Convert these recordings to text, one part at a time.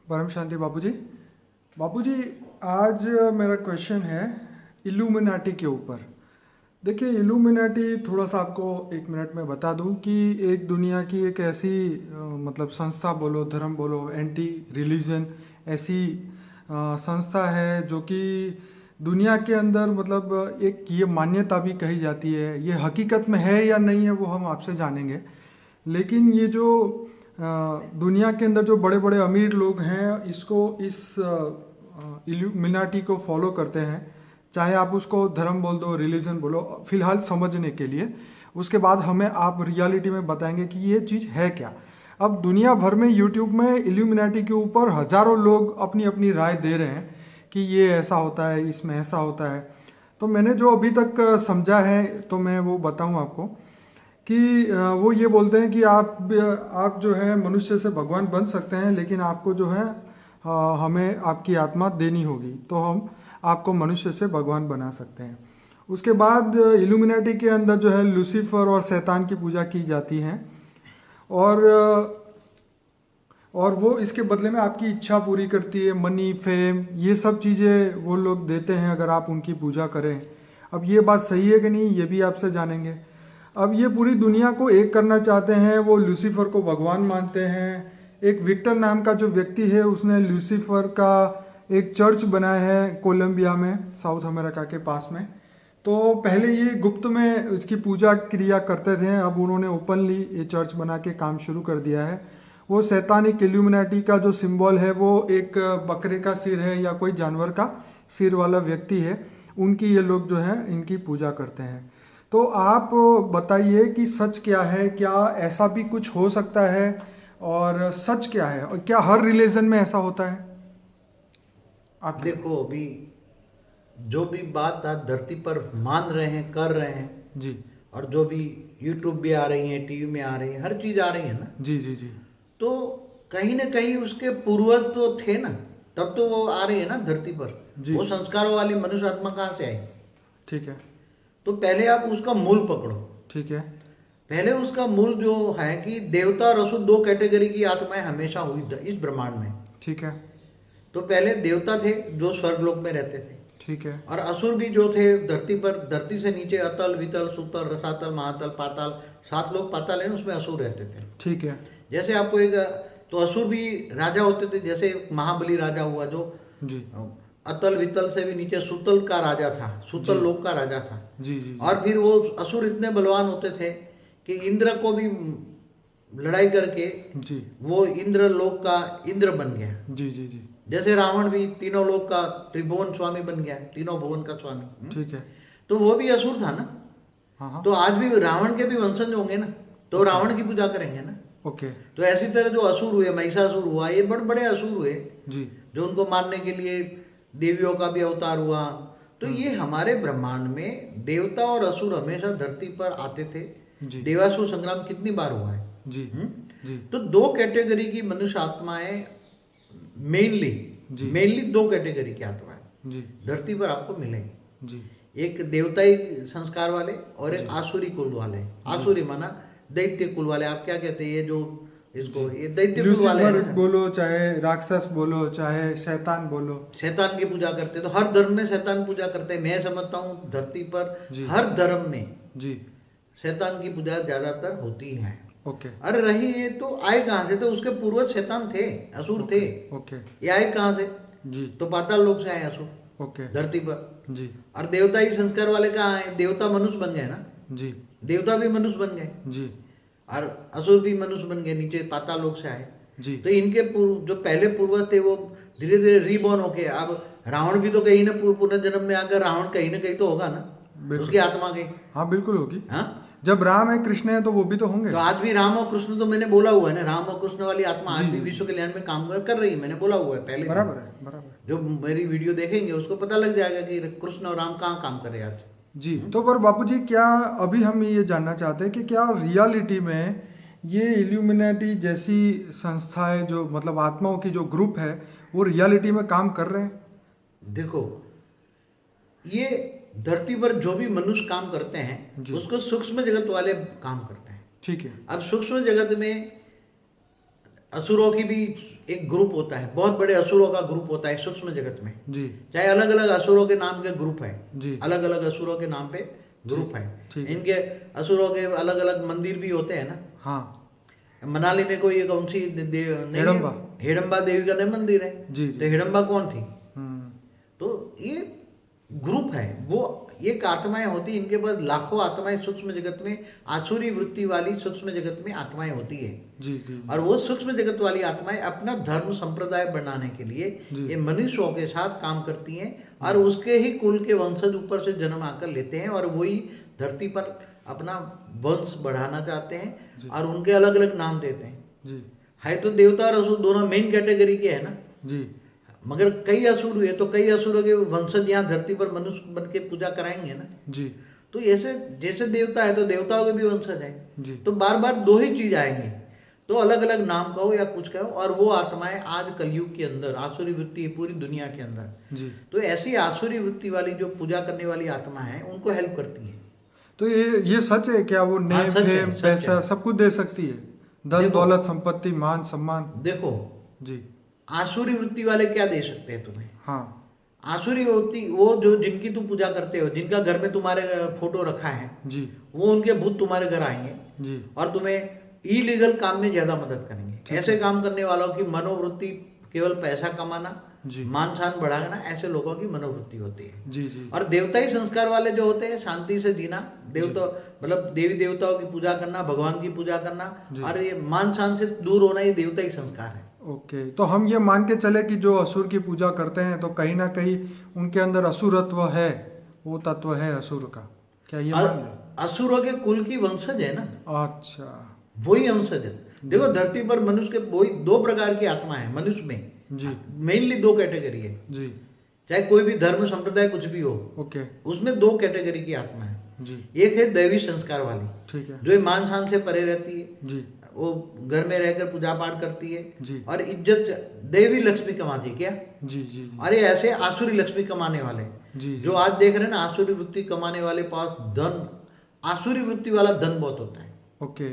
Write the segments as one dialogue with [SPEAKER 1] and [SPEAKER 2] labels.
[SPEAKER 1] परम शांति बाबूजी। बाबूजी, आज मेरा क्वेश्चन है इल्यूमिनाटी के ऊपर। देखिए, इल्यूमिनाटी थोड़ा सा आपको एक मिनट में बता दूं कि एक दुनिया की एक ऐसी मतलब संस्था बोलो, धर्म बोलो, एंटी रिलीजन ऐसी संस्था है जो कि दुनिया के अंदर मतलब एक ये मान्यता भी कही जाती है। ये हकीकत में है या नहीं है वो हम आपसे जानेंगे। लेकिन ये जो दुनिया के अंदर जो बड़े बड़े अमीर लोग हैं इसको इस इल्यूमिनाटी को फॉलो करते हैं। चाहे आप उसको धर्म बोल दो, रिलीजन बोलो, फिलहाल समझने के लिए। उसके बाद हमें आप रियलिटी में बताएंगे कि ये चीज़ है क्या। अब दुनिया भर में यूट्यूब में इल्यूमिनाटी के ऊपर हजारों लोग अपनी अपनी राय दे रहे हैं कि ये ऐसा होता है, इसमें ऐसा होता है। तो मैंने जो अभी तक समझा है तो मैं वो बताऊं आपको कि वो ये बोलते हैं कि आप जो है मनुष्य से भगवान बन सकते हैं, लेकिन आपको जो है हमें आपकी आत्मा देनी होगी तो हम आपको मनुष्य से भगवान बना सकते हैं। उसके बाद इल्यूमिनाटी के अंदर जो है लूसीफर और शैतान की पूजा की जाती है और और वो इसके बदले में आपकी इच्छा पूरी करती है। मनी, फेम, ये सब चीज़ें वो लोग देते हैं अगर आप उनकी पूजा करें। अब ये बात सही है कि नहीं ये भी आपसे जानेंगे। अब ये पूरी दुनिया को एक करना चाहते हैं, वो लूसीफर को भगवान मानते हैं। एक विक्टर नाम का जो व्यक्ति है उसने लूसीफर का एक चर्च बनाया है कोलंबिया में, साउथ अमेरिका के पास में। तो पहले ये गुप्त में इसकी पूजा क्रिया करते थे, अब उन्होंने ओपनली ये चर्च बना के काम शुरू कर दिया है। वो सैतानिक इल्यूमिनाटी का जो सिंबल है वो एक बकरे का सिर है या कोई जानवर का सिर वाला व्यक्ति है। उनकी ये लोग जो है इनकी पूजा करते हैं। तो आप बताइए कि सच क्या है, क्या ऐसा भी कुछ हो सकता है और सच क्या है, और क्या हर रिलीजन में ऐसा होता है? आप
[SPEAKER 2] देखो, अभी जो भी बात आज धरती पर मान रहे हैं, कर रहे हैं,
[SPEAKER 1] जी
[SPEAKER 2] और जो भी यूट्यूब भी आ रही है, टीवी में आ रही है, हर चीज आ रही है ना,
[SPEAKER 1] जी जी जी
[SPEAKER 2] तो कहीं ना कहीं उसके पूर्वज तो थे ना, तब तो वो आ रही है ना धरती पर।
[SPEAKER 1] जी।
[SPEAKER 2] वो संस्कारों वाली मनुष्य आत्मा कहाँ से आई?
[SPEAKER 1] ठीक है।
[SPEAKER 2] तो पहले आप उसका मूल पकड़ो।
[SPEAKER 1] ठीक है।
[SPEAKER 2] पहले उसका मूल जो है कि देवता और असुर दो कैटेगरी की आत्माएं हमेशा हुई इस ब्रह्मांड में।
[SPEAKER 1] ठीक है।
[SPEAKER 2] तो पहले देवता थे जो स्वर्गलोक में रहते थे,
[SPEAKER 1] ठीक है।
[SPEAKER 2] और असुर भी जो थे धरती पर, धरती से नीचे अतल, वितल, सुतल, रसातल, महातल, पाताल, 7 लोग पाताल है ना, उसमें असुर रहते थे।
[SPEAKER 1] ठीक है।
[SPEAKER 2] जैसे आपको एक, तो असुर भी राजा होते थे, जैसे महाबली राजा हुआ जो
[SPEAKER 1] जी
[SPEAKER 2] अतल वितल से भी नीचे सुतल का राजा था, सुतल
[SPEAKER 1] जी
[SPEAKER 2] लोक का राजा था।
[SPEAKER 1] जी जी
[SPEAKER 2] और फिर वो असुर इतने बलवान होते थे कि इंद्र को भी लड़ाई करके
[SPEAKER 1] जी
[SPEAKER 2] वो इंद्र लोक का इंद्र बन गया।
[SPEAKER 1] जी जी जी।
[SPEAKER 2] जैसे रावण भी तीनों लोक का त्रिभुवन स्वामी बन गया, तीनों भुवन का स्वामी।
[SPEAKER 1] ठीक है।
[SPEAKER 2] तो वो भी असुर था ना।
[SPEAKER 1] हाँ हाँ।
[SPEAKER 2] तो आज भी रावण के भी वंशज होंगे ना, तो
[SPEAKER 1] ओके।
[SPEAKER 2] रावण की पूजा करेंगे ना।
[SPEAKER 1] ओके।
[SPEAKER 2] तो ऐसी तरह जो असुर हुए, महिषासुर हुआ, ये बड़े बड़े असुर हुए
[SPEAKER 1] जी।
[SPEAKER 2] जो उनको मारने के लिए देवियों का भी अवतार हुआ। तो ये हमारे ब्रह्मांड में देवता और असुर हमेशा धरती पर आते थे।
[SPEAKER 1] जी
[SPEAKER 2] देवासुर संग्राम कितनी बार हुआ है?
[SPEAKER 1] जी जी
[SPEAKER 2] तो दो कैटेगरी की मनुष्य आत्माएं, मेनली
[SPEAKER 1] जी
[SPEAKER 2] मेनली दो कैटेगरी की आत्माएं
[SPEAKER 1] जी
[SPEAKER 2] धरती पर आपको मिलेंगी।
[SPEAKER 1] जी
[SPEAKER 2] एक देवताई संस्कार वाले और एक
[SPEAKER 1] जी
[SPEAKER 2] आसुरी कुल वाले। आसुरी माना दैत्य कुल वाले। आप क्या कहते हैं, ये जो इसको, ये दैत्य कुल वाले हैं
[SPEAKER 1] लूसीफर
[SPEAKER 2] ना।
[SPEAKER 1] बोलो, चाहे राक्षस बोलो, चाहे शैतान बोलो।
[SPEAKER 2] शैतान की पूजा करते हैं, तो हर धर्म में शैतान पूजा करते हैं। मैं समझता हूँ धरती पर
[SPEAKER 1] जी
[SPEAKER 2] हर धर्म में
[SPEAKER 1] जी।
[SPEAKER 2] शैतान की पूजा ज्यादातर होती है।
[SPEAKER 1] ओके।
[SPEAKER 2] अरे रही है तो आए कहाँ से? तो उसके पूर्वज शैतान थे, असुर थे।
[SPEAKER 1] ओके।
[SPEAKER 2] ये आए कहाँ से?
[SPEAKER 1] जी।
[SPEAKER 2] तो पाताल लोक से आए असुर
[SPEAKER 1] ओके।
[SPEAKER 2] धरती पर।
[SPEAKER 1] जी
[SPEAKER 2] और देवता ही संस्कार वाले कहाँ आए? देवता मनुष्य बन गए ना,
[SPEAKER 1] जी
[SPEAKER 2] देवता भी मनुष्य बन गए
[SPEAKER 1] जी
[SPEAKER 2] और असुर भी मनुष्य बन गए, नीचे पाताल लोक से आए।
[SPEAKER 1] जी।
[SPEAKER 2] तो इनके जो पहले पूर्वज थे वो धीरे धीरे रीबॉर्न होके, अब रावण भी तो कहीं ना पुनर्जन्म में आकर रावण कहीं ना कहीं तो होगा ना,
[SPEAKER 1] बिल्कुल।
[SPEAKER 2] उसकी आत्मा गई।
[SPEAKER 1] हाँ बिल्कुल होगी।
[SPEAKER 2] हाँ,
[SPEAKER 1] जब राम है, कृष्ण है, तो वो भी तो होंगे।
[SPEAKER 2] तो आज भी राम और कृष्ण, तो मैंने बोला हुआ है ना, राम और कृष्ण वाली आत्मा आज
[SPEAKER 1] जी,
[SPEAKER 2] भी
[SPEAKER 1] जी,
[SPEAKER 2] विश्व कल्याण में काम कर रही है। मैंने बोला हुआ है पहले भी।
[SPEAKER 1] बराबर है, बराबर है।
[SPEAKER 2] जो मेरी वीडियो देखेंगे उसको पता लग जाएगा कि कृष्ण और राम कहाँ काम कर रहे हैं आज।
[SPEAKER 1] जी। तो पर बापूजी, क्या अभी हम ये जानना चाहते हैं कि क्या रियलिटी में ये इल्यूमिनाटी जैसी संस्थाएं, जो मतलब आत्माओं की जो ग्रुप है, वो रियलिटी में काम कर रहे हैं?
[SPEAKER 2] देखो, ये धरती पर जो भी मनुष्य काम करते हैं
[SPEAKER 1] जी।
[SPEAKER 2] उसको सूक्ष्म जगत वाले काम करते हैं।
[SPEAKER 1] ठीक है।
[SPEAKER 2] अब सूक्ष्म जगत में असुरों की भी एक ग्रुप होता है, बहुत बड़े असुरों का ग्रुप होता है सूक्ष्म जगत में।
[SPEAKER 1] जी
[SPEAKER 2] चाहे अलग अलग असुरों के नाम के ग्रुप है,
[SPEAKER 1] जी
[SPEAKER 2] अलग अलग असुरों के नाम पे ग्रुप है।
[SPEAKER 1] ठीक है।
[SPEAKER 2] इनके असुरों के अलग अलग मंदिर भी होते हैं ना।
[SPEAKER 1] हाँ
[SPEAKER 2] मनाली में कोई कौन सी देव नहीं है?
[SPEAKER 1] हिडम्बा।
[SPEAKER 2] हिडम्बा देवी का नहीं मंदिर है।
[SPEAKER 1] जी
[SPEAKER 2] तो
[SPEAKER 1] जी।
[SPEAKER 2] हिडम्बा कौन थी?
[SPEAKER 1] हम्म,
[SPEAKER 2] तो ये ग्रुप है, वो एक आत्माएं होती, इनके पास लाखों आत्माएं सूक्ष्म जगत में, आसुरी वृत्ति वाली सूक्ष्म जगत में आत्माएं होती है।
[SPEAKER 1] जी जी
[SPEAKER 2] और वो सूक्ष्म जगत वाली आत्माएं अपना धर्म संप्रदाय बनाने के लिए
[SPEAKER 1] जी।
[SPEAKER 2] ये मनुष्यों के साथ काम करती हैं और उसके ही कुल के वंशज ऊपर से जन्म आकर लेते हैं और वही धरती पर अपना वंश बढ़ाना चाहते
[SPEAKER 1] जी।
[SPEAKER 2] हैं और उनके अलग अलग नाम देते हैं।
[SPEAKER 1] जी
[SPEAKER 2] है तो देवता और असुर दोनों मेन कैटेगरी के है ना,
[SPEAKER 1] जी
[SPEAKER 2] मगर कई असुर हुए तो कई असुरों के वंशज यहाँ धरती पर मनुष्य बन के पूजा कराएंगे ना।
[SPEAKER 1] जी
[SPEAKER 2] तो ऐसे जैसे देवता है तो देवताओं के भी वंशज हैं,
[SPEAKER 1] जी।
[SPEAKER 2] तो बार बार दो ही चीज आएंगे, तो अलग अलग नाम कहो या कुछ कहो, और वो आत्माएं आज कलयुग के अंदर आसुरी वृत्ति है पूरी दुनिया के अंदर।
[SPEAKER 1] जी
[SPEAKER 2] तो ऐसी आसुरी वृत्ति वाली जो पूजा करने वाली आत्मा है उनको हेल्प करती है।
[SPEAKER 1] तो ये सच है क्या? वो नेम
[SPEAKER 2] सच है,
[SPEAKER 1] फेम
[SPEAKER 2] सच
[SPEAKER 1] पैसा
[SPEAKER 2] है।
[SPEAKER 1] सब कुछ दे सकती है? धन
[SPEAKER 2] देखो।
[SPEAKER 1] दौलत संपत्ति मान सम्मान?
[SPEAKER 2] देखो,
[SPEAKER 1] जी
[SPEAKER 2] आसुरी वृत्ति वाले क्या दे सकते हैं तुम्हें?
[SPEAKER 1] हाँ
[SPEAKER 2] आसुरी होती वो जो जिनकी तुम पूजा करते हो, जिनका घर में तुम्हारे फोटो रखा है,
[SPEAKER 1] जी
[SPEAKER 2] वो उनके भूत तुम्हारे घर आएंगे
[SPEAKER 1] जी
[SPEAKER 2] और तुम्हें इलीगल काम में ज्यादा मदद करेंगे। ऐसे काम करने वालों की मनोवृत्ति केवल पैसा कमाना,
[SPEAKER 1] जी
[SPEAKER 2] मान शान बढ़ाना, ऐसे लोगों की मनोवृत्ति होती है।
[SPEAKER 1] जी जी
[SPEAKER 2] और देवताई संस्कार वाले जो होते हैं शांति से जीना, देवता मतलब देवी देवताओं की पूजा करना, भगवान की पूजा करना
[SPEAKER 1] जी।
[SPEAKER 2] और ये मान शान से दूर होना, ये देवताई संस्कार है।
[SPEAKER 1] ओके। तो हम ये मान के चले कि जो असुर की पूजा करते हैं तो कहीं ना कहीं उनके अंदर असुरत्व है, वो तत्व है असुर का, क्या ये मान लें?
[SPEAKER 2] असुरों के कुल की वंशज है ना,
[SPEAKER 1] अच्छा
[SPEAKER 2] वही वंशज है। देखो धरती पर मनुष्य के वही दो प्रकार की आत्मा है मनुष्य में,
[SPEAKER 1] जी
[SPEAKER 2] मेनली दो कैटेगरी है।
[SPEAKER 1] जी
[SPEAKER 2] चाहे कोई भी धर्म संप्रदाय कुछ भी हो,
[SPEAKER 1] ओके
[SPEAKER 2] उसमें दो कैटेगरी की आत्मा है।
[SPEAKER 1] जी
[SPEAKER 2] एक है दैवी संस्कार वाली,
[SPEAKER 1] ठीक है।
[SPEAKER 2] जो ये मान शान से परे रहती है,
[SPEAKER 1] जी
[SPEAKER 2] वो घर में रहकर पूजा पाठ करती है
[SPEAKER 1] जी
[SPEAKER 2] और इज्जत देवी लक्ष्मी कमाती है क्या।
[SPEAKER 1] जी जी जी
[SPEAKER 2] और ये ऐसे आसुरी लक्ष्मी कमाने वाले
[SPEAKER 1] जी
[SPEAKER 2] जो आज देख रहे हैं ना, आसुरी वृत्ति कमाने वाले पास धन, आसुरी वृत्ति वाला धन बहुत होता है।
[SPEAKER 1] ओके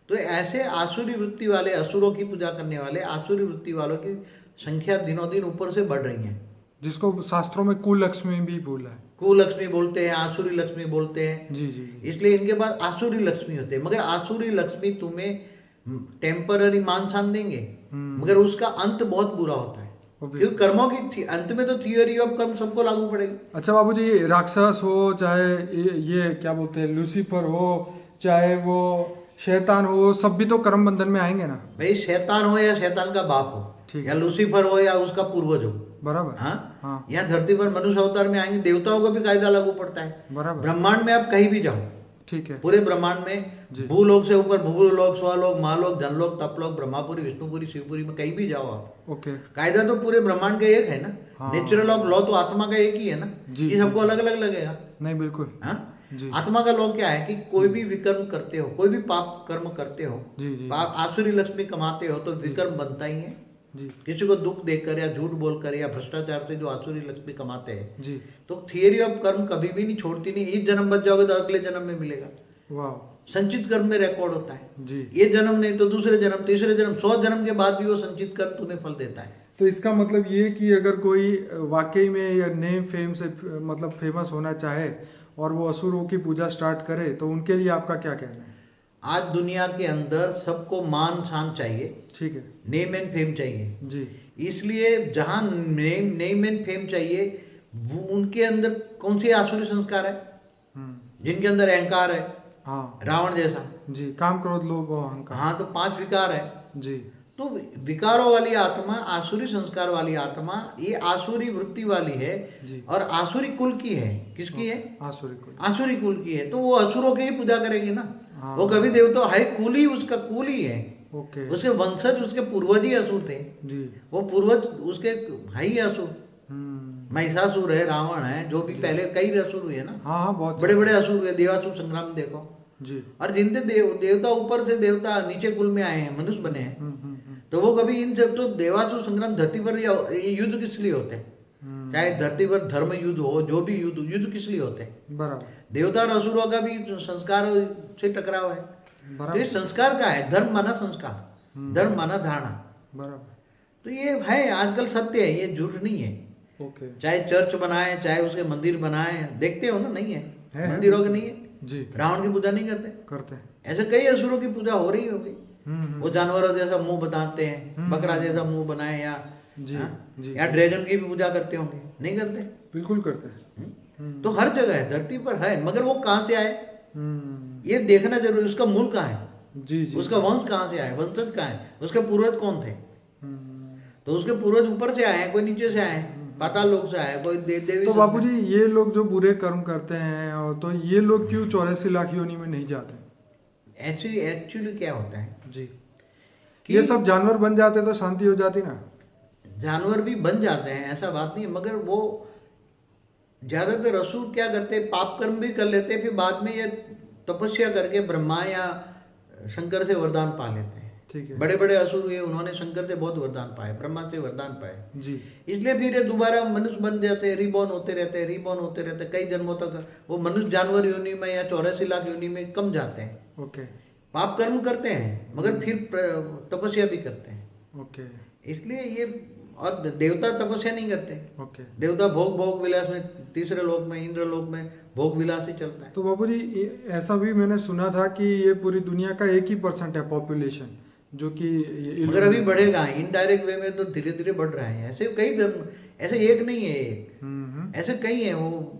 [SPEAKER 2] तो ऐसे आसुरी वृत्ति वाले असुरों की पूजा करने वाले आसुरी वृत्ति वालों की संख्या दिनों दिन ऊपर से बढ़ रही है,
[SPEAKER 1] जिसको शास्त्रों में कुलक्ष्मी भी बोला है।
[SPEAKER 2] कुलक्ष्मी बोलते हैं, आसुरी लक्ष्मी बोलते हैं।
[SPEAKER 1] जी जी जी
[SPEAKER 2] इसलिए इनके पास आसुरी लक्ष्मी होते हैं, मगर आसुरी लक्ष्मी तुम्हें टेम्पररी मान शान देंगे, मगर उसका अंत बहुत बुरा होता है।
[SPEAKER 1] Obviously.
[SPEAKER 2] क्योंकि कर्मों की अंत में तो थियोरी ऑफ कर्म सबको लागू पड़ेगी।
[SPEAKER 1] अच्छा बाबूजी, राक्षस हो चाहे ये क्या बोलते हैं लूसीफर हो, चाहे वो शैतान हो, सब भी तो कर्म बंधन में आएंगे ना?
[SPEAKER 2] भाई शैतान हो या शैतान का बाप हो,
[SPEAKER 1] ठीक
[SPEAKER 2] या
[SPEAKER 1] है।
[SPEAKER 2] लूसीफर हो या उसका पूर्वज हो,
[SPEAKER 1] बराबर।
[SPEAKER 2] हाँ
[SPEAKER 1] हाँ
[SPEAKER 2] यहाँ धरती पर मनुष्य अवतार में आएंगे, देवताओं को भी कायदा लागू पड़ता है।
[SPEAKER 1] बराबर।
[SPEAKER 2] ब्रह्मांड में आप कहीं भी जाओ,
[SPEAKER 1] ठीक है।
[SPEAKER 2] पूरे ब्रह्मांड में
[SPEAKER 1] जी।
[SPEAKER 2] भूलोक से ऊपर भूलोक, स्वलोक, महालोक, जनलोक, तपलोक, ब्रह्मापुरी, विष्णुपुरी, शिवपुरी में कहीं भी जाओ आप,
[SPEAKER 1] ओके
[SPEAKER 2] कायदा तो पूरे ब्रह्मांड का एक है ना।
[SPEAKER 1] हाँ।
[SPEAKER 2] नेचुरल ऑफ लॉ तो आत्मा का एक ही है ना,
[SPEAKER 1] जी,
[SPEAKER 2] ये सबको अलग अलग लगेगा।
[SPEAKER 1] नहीं बिल्कुल।
[SPEAKER 2] हाँ
[SPEAKER 1] जी
[SPEAKER 2] आत्मा का लॉ क्या है कि कोई भी विकर्म करते हो, कोई भी पाप कर्म करते हो,
[SPEAKER 1] जी जी
[SPEAKER 2] पाप आसुरी लक्ष्मी कमाते हो तो विकर्म बनता ही है।
[SPEAKER 1] जी
[SPEAKER 2] किसी को दुख देकर या झूठ बोलकर या भ्रष्टाचार से जो आसुरी लक्ष्मी कमाते हैं,
[SPEAKER 1] जी
[SPEAKER 2] तो थियरी ऑफ कर्म कभी भी नहीं छोड़ती, नहीं इस जन्म बच जाओगे तो अगले जन्म में मिलेगा।
[SPEAKER 1] वाह।
[SPEAKER 2] संचित कर्म में रिकॉर्ड होता है,
[SPEAKER 1] जी।
[SPEAKER 2] ये जन्म नहीं तो दूसरे जन्म, तीसरे जन्म, 100 जन्म के बाद भी वो संचित कर्म तुम्हें फल देता है।
[SPEAKER 1] तो इसका मतलब ये कि अगर कोई वाकई में या नेम फेम से मतलब फेमस होना चाहे और वो असुरों की पूजा स्टार्ट करे तो उनके लिए आपका क्या कहना है?
[SPEAKER 2] आज दुनिया के अंदर सबको मान शान चाहिए,
[SPEAKER 1] ठीक है।
[SPEAKER 2] नेम एंड फेम चाहिए।
[SPEAKER 1] जी
[SPEAKER 2] इसलिए जहां नेम एंड फेम चाहिए, वो उनके अंदर कौन सी आसुरी संस्कार है? जिनके अंदर अहंकार है,
[SPEAKER 1] हाँ
[SPEAKER 2] रावण जैसा।
[SPEAKER 1] जी, काम क्रोध लोभ और अहंकार।
[SPEAKER 2] हाँ तो 5 विकार है।
[SPEAKER 1] जी
[SPEAKER 2] तो विकारों वाली आत्मा, आसुरी संस्कार वाली आत्मा, ये आसुरी वृत्ति वाली है
[SPEAKER 1] जी।
[SPEAKER 2] और आसुरी कुल की है। किसकी है?
[SPEAKER 1] आसुरी कुल।
[SPEAKER 2] आसुरी कुल की है, तो वो असुरों की ही पूजा करेगी ना।
[SPEAKER 1] हाँ।
[SPEAKER 2] वो कभी देवता है, कुल ही उसका कुल ही है,
[SPEAKER 1] ओके।
[SPEAKER 2] उसके वंशज, उसके पूर्वज ही असुर थे।
[SPEAKER 1] जी।
[SPEAKER 2] वो पूर्वज उसके है ही असुर, महिषासुर है, रावण है, जो भी पहले कई असुर हुए ना,
[SPEAKER 1] हाँ हाँ बहुत
[SPEAKER 2] बड़े बड़े असुर हुए। देवासुर संग्राम देखो।
[SPEAKER 1] जी।
[SPEAKER 2] और जिनसे देवता ऊपर से देवता नीचे कुल में आए हैं, मनुष्य बने हैं,
[SPEAKER 1] हम्म।
[SPEAKER 2] तो वो कभी इन सब तो देवासुर संग्राम धरती पर ये युद्ध किस लिए होते हैं? चाहे धरती पर धर्म युद्ध हो, जो भी युद्ध किस लिए होते हैं?
[SPEAKER 1] बराबर
[SPEAKER 2] देवता और असुरों का भी संस्कार से टकराव है। तो ये
[SPEAKER 1] बराबर।
[SPEAKER 2] संस्कार का है, धर्म माना संस्कार, धर्म माना धारणा।
[SPEAKER 1] बराबर।
[SPEAKER 2] तो ये है आजकल सत्य है, ये झूठ नहीं है।
[SPEAKER 1] ओके।
[SPEAKER 2] चाहे चर्च बनाए, चाहे उसके मंदिर बनाए, देखते हो ना, नहीं
[SPEAKER 1] है,
[SPEAKER 2] है मंदिरों के, नहीं है।
[SPEAKER 1] जी।
[SPEAKER 2] रावण की पूजा नहीं करते,
[SPEAKER 1] करते हैं।
[SPEAKER 2] ऐसे कई असुरों की पूजा हो रही होगी। वो जानवरों जैसा मुंह बताते हैं, बकरा जैसा मुंह बनाए, या
[SPEAKER 1] जी, जी,
[SPEAKER 2] या ड्रैगन की भी पूजा करते होंगे, नहीं करते?
[SPEAKER 1] बिल्कुल करते हैं।
[SPEAKER 2] तो हर जगह है, धरती पर है, मगर वो कहाँ से आए
[SPEAKER 1] हम्म,
[SPEAKER 2] ये देखना जरूरी, उसका मूल कहाँ है,
[SPEAKER 1] जी जी।
[SPEAKER 2] उसका वंश कहाँ से आया, वंशज कहाँ है, उसके पूर्वज कौन थे।
[SPEAKER 1] हम्म।
[SPEAKER 2] तो उसके पूर्वज ऊपर से आए हैं, कोई नीचे से आए हैं, पाताल लोक से आए हैं, कोई देवी
[SPEAKER 1] तो
[SPEAKER 2] से
[SPEAKER 1] बापूजी ये लोग जो बुरे कर्म करते हैं, और तो ये लोग क्यों 84 लाख योनि में नहीं जाते?
[SPEAKER 2] ऐसे एक्चुअली क्या होता है
[SPEAKER 1] जी।
[SPEAKER 2] कि
[SPEAKER 1] ये सब जानवर बन जाते तो शांति हो जाती ना।
[SPEAKER 2] जानवर भी बन जाते हैं, ऐसा बात नहीं है, मगर वो ज्यादातर असुर क्या करते हैं, पाप कर्म भी कर लेते हैं, फिर बाद में ये तपस्या करके ब्रह्मा या शंकर से वरदान पा लेते हैं।
[SPEAKER 1] ठीक है।
[SPEAKER 2] बड़े बड़े असुर हुए, उन्होंने शंकर से बहुत वरदान पाए, ब्रह्मा से वरदान पाए,
[SPEAKER 1] जी।
[SPEAKER 2] इसलिए फिर ये दोबारा मनुष्य बन जाते हैं, रिबॉर्न होते रहते हैं, रिबॉर्न होते रहते हैं, कई जन्मों तक वो मनुष्य जानवर योनि में या 84 लाख योनि में कम जाते हैं।
[SPEAKER 1] ओके।
[SPEAKER 2] पाप कर्म करते हैं, मगर फिर तपस्या भी करते हैं।
[SPEAKER 1] ओके।
[SPEAKER 2] इसलिए ये, और देवता तपस्या नहीं करते।
[SPEAKER 1] ओके।
[SPEAKER 2] देवता भोग विलास में, तीसरे लोक में, इंद्र लोक में भोग विलास ही चलता है।
[SPEAKER 1] तो बापूजी ऐसा भी मैंने सुना था कि ये पूरी दुनिया का 1% है पॉपुलेशन, जो कि
[SPEAKER 2] मगर अभी बढ़ेगा, इनडायरेक्ट वे में तो धीरे धीरे बढ़ रहा है। ऐसे कई धर्म, ऐसे एक नहीं है, एक ऐसे कई है। वो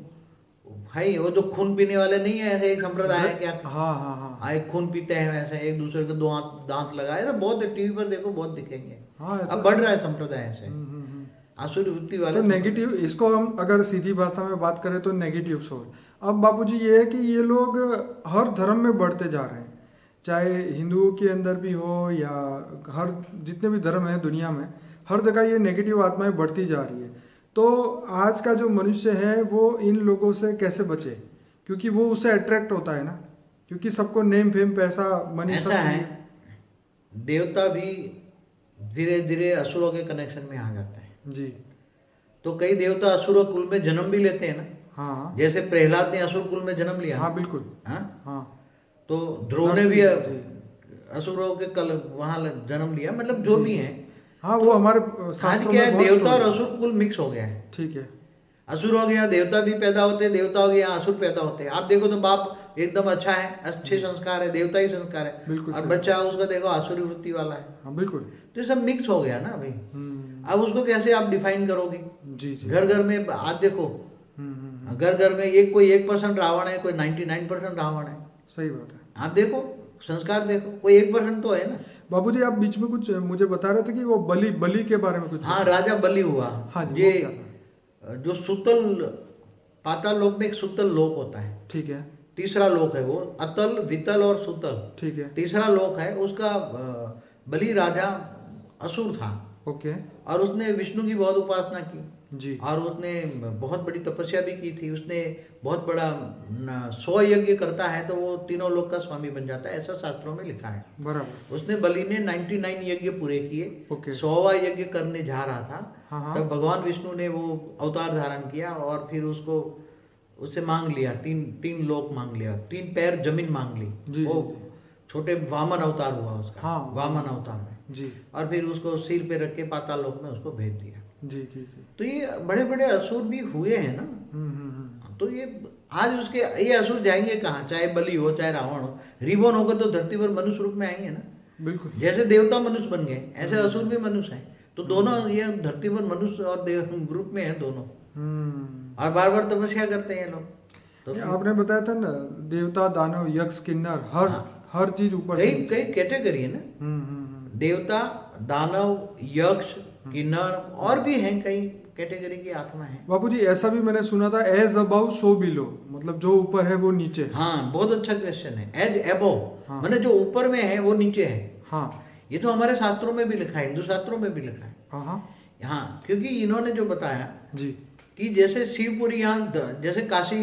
[SPEAKER 2] भाई वो जो खून पीने वाले नहीं है, ऐसे एक संप्रदाय है क्या,
[SPEAKER 1] हाँ हाँ हाँ।
[SPEAKER 2] एक खून पीते हैं, ऐसे एक दूसरे को दांत लगाए, ऐसा बहुत टीवी पर देखो, बहुत दिखेंगे।
[SPEAKER 1] हाँ, ऐसा-
[SPEAKER 2] अब बढ़ रहा है संप्रदाय ऐसे, आसुरी वृत्ति वाले।
[SPEAKER 1] तो नेगेटिव, इसको हम अगर सीधी भाषा में बात करें तो नेगेटिव सोच। अब बापूजी ये है कि ये लोग हर धर्म में बढ़ते जा रहे हैं, चाहे हिंदुओं के अंदर भी हो या हर जितने भी धर्म हैं दुनिया में, हर जगह ये नेगेटिव आत्माएं बढ़ती जा रही है। तो आज का जो मनुष्य है वो इन लोगों से कैसे बचे? क्योंकि वो उससे अट्रैक्ट होता है ना, क्योंकि सबको नेम फेम पैसा मनी सब
[SPEAKER 2] ऐसा है,
[SPEAKER 1] चाहिए।
[SPEAKER 2] देवता भी धीरे धीरे असुरों के कनेक्शन में आ जाता है।
[SPEAKER 1] जी।
[SPEAKER 2] तो कई देवता असुर कुल में जन्म भी लेते हैं ना,
[SPEAKER 1] हाँ
[SPEAKER 2] जैसे प्रहलाद ने असुर कुल में जन्म लिया।
[SPEAKER 1] हाँ बिल्कुल।
[SPEAKER 2] हाँ,
[SPEAKER 1] हाँ
[SPEAKER 2] तो ध्रुव ने भी
[SPEAKER 1] जी।
[SPEAKER 2] असुरों के कल वहां जन्म लिया, मतलब जो भी है।
[SPEAKER 1] हाँ, वो हमारे
[SPEAKER 2] आज
[SPEAKER 1] शास्त्रों
[SPEAKER 2] क्या
[SPEAKER 1] में
[SPEAKER 2] है,
[SPEAKER 1] बहुत
[SPEAKER 2] देवता और
[SPEAKER 1] story है।
[SPEAKER 2] असुर कुल मिक्स हो गया है।
[SPEAKER 1] ठीक है।
[SPEAKER 2] असुर हो गया, देवता भी पैदा होते हैं, देवता हो गया, असुर पैदा होते हैं। आप देखो तो बाप एकदम अच्छा है, अच्छे संस्कार है, देवता ही संस्कार है,
[SPEAKER 1] बिल्कुल
[SPEAKER 2] और
[SPEAKER 1] सही।
[SPEAKER 2] बच्चा उसका देखो आसुरी वृत्ति वाला है।
[SPEAKER 1] हाँ बिल्कुल।
[SPEAKER 2] तो ये सब मिक्स हो गया ना अभी। अब उसको कैसे आप डिफाइन करोगे?
[SPEAKER 1] जी जी।
[SPEAKER 2] घर घर में आप देखो, घर घर में एक कोई 1% रावण है, कोई 99% रावण है।
[SPEAKER 1] सही बात है।
[SPEAKER 2] आप देखो, संस्कार देखो, कोई 1% तो है ना।
[SPEAKER 1] बाबूजी आप बीच में कुछ मुझे बता रहे थे कि वो बलि के बारे में कुछ
[SPEAKER 2] हाँ, राजा बलि हुआ।
[SPEAKER 1] हाँ जी,
[SPEAKER 2] ये
[SPEAKER 1] वो क्या था?
[SPEAKER 2] जो सुतल, पाताल लोक में एक सुतल लोक होता है,
[SPEAKER 1] ठीक है।
[SPEAKER 2] तीसरा लोक है वो, अतल, वितल और सुतल।
[SPEAKER 1] ठीक है।
[SPEAKER 2] तीसरा लोक है उसका। बलि राजा असुर था,
[SPEAKER 1] ओके।
[SPEAKER 2] और उसने विष्णु की बहुत उपासना की,
[SPEAKER 1] जी।
[SPEAKER 2] और उसने बहुत बड़ी तपस्या भी की थी। उसने बहुत बड़ा 100 यज्ञ करता है तो वो तीनों लोक का स्वामी बन जाता है, ऐसा शास्त्रों में लिखा है।
[SPEAKER 1] बराबर।
[SPEAKER 2] उसने बलि ने 99 यज्ञ पूरे किए।
[SPEAKER 1] ओके।
[SPEAKER 2] 100वां यज्ञ करने जा रहा था,
[SPEAKER 1] हाँ हाँ।
[SPEAKER 2] तब भगवान विष्णु ने वो अवतार धारण किया, और फिर उससे मांग लिया, तीन लोक मांग लिया, 3 पैर जमीन मांग ली।
[SPEAKER 1] जी,
[SPEAKER 2] वो
[SPEAKER 1] जी, जी।
[SPEAKER 2] छोटे वामन अवतार हुआ उसका।
[SPEAKER 1] हाँ,
[SPEAKER 2] वामन अवतार में।
[SPEAKER 1] जी
[SPEAKER 2] और फिर उसको सिर पे रख के पाताल लोक में उसको भेज दिया।
[SPEAKER 1] जी जी जी।
[SPEAKER 2] तो ये बड़े बड़े असुर भी हुए हैं ना। तो ये आज उसके ये असुर जाएंगे कहाँ? चाहे बलि हो, चाहे रावण हो, रिबॉर्न होकर तो धरती पर मनुष्य रूप में आएंगे ना।
[SPEAKER 1] बिल्कुल।
[SPEAKER 2] जैसे देवता मनुष्य बन गए, ऐसे असुर भी मनुष्य हैं। तो दोनों ये धरती पर मनुष्य और देव ग्रुप में है दोनों, और बार बार तपस्या करते हैं लोग। तो
[SPEAKER 1] ये आपने बताया था ना, देवता दानव यक्ष किन्नर, हर चीज ऊपर से
[SPEAKER 2] कई कई कैटेगरी है ना। देवता, दानव, यक्ष, किन्नर, और भी हैं कई कैटेगरी की आत्मा है।
[SPEAKER 1] बापूजी ऐसा भी मैंने सुना था, एज अबाउ सो बिलो, मतलब जो ऊपर है वो नीचे है।
[SPEAKER 2] हाँ, बहुत अच्छा क्वेश्चन है। एज एबोव,
[SPEAKER 1] हाँ।
[SPEAKER 2] मैंने जो ऊपर में है वो नीचे है।
[SPEAKER 1] हाँ
[SPEAKER 2] ये तो हमारे शास्त्रों में भी लिखा है, हिंदू शास्त्रों में भी लिखा है।
[SPEAKER 1] हाँ हाँ।
[SPEAKER 2] हाँ, क्योंकि इन्होंने जो बताया
[SPEAKER 1] जी।
[SPEAKER 2] कि जैसे शिवपुरी यहाँ जैसे काशी